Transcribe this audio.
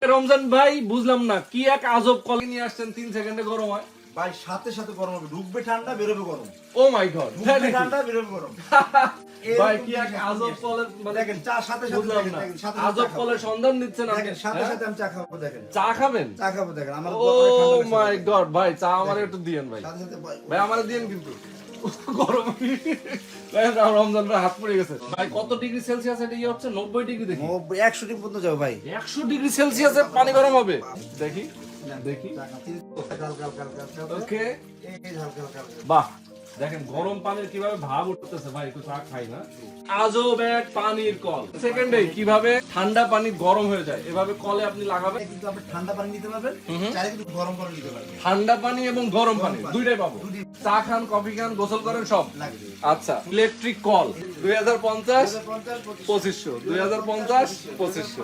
রমজান ভাই বুঝলাম না কি এক আজব কল নিয়ে আসছেন 3 সেকেন্ডে গরম হয় ভাই সাথে সাথে গরম হবে, ঢুকবে ঠান্ডা বেরোবে গরম। ও মাই গড, ঢুকবে ঠান্ডা বেরোবে গরম। ভাই কি এক আজব কলের মানে দেখেন চা সাথে সাথে বুঝলাম না, দেখেন সাথে আজব কলের সন্ধান দিচ্ছেন আপনি। দেখেন সাথে সাথে আমি চা খাবো, দেখেন চা খাবেন? চা খাবো, দেখেন আমার ও মাই গড ভাই, চা আমারে একটু দিয়েন ভাই, সাথে সাথে ভাই আমারে দিয়েন কিন্তু গরম। ভাই রমজান ভাই হাত পড়ে গেছে ভাই। কত ডিগ্রি সেলসিয়াস এটা ইয়ে হচ্ছে? 90 ডিগ্রি দেখি, 100 ডিগ্রি পর্যন্ত যাবে ভাই। 100 ডিগ্রি সেলসিয়াসে পানি গরম হবে? দেখি দেখি, ওকে বাহ, দেখেন গরম পানির কিভাবে ভাব উঠতেছে ভাই। একটু চা খাই না, আজব এক পানির কল। সেকেন্ডে কিভাবে ঠান্ডা পানি গরম হয়ে যায়, এভাবে কলে আপনি লাগাবেন, কিন্তু আপনি ঠান্ডা পানি নিতে পারবেন, চাইলে কিন্তু গরম পানি নিতে পারবেন। ঠান্ডা পানি এবং গরম পানি দুইটাই পাবো। চা খান, কফি খান, গোসল করেন, সব লাগবে। আচ্ছা, ইলেকট্রিক কল 2050 2500, 2050 2500।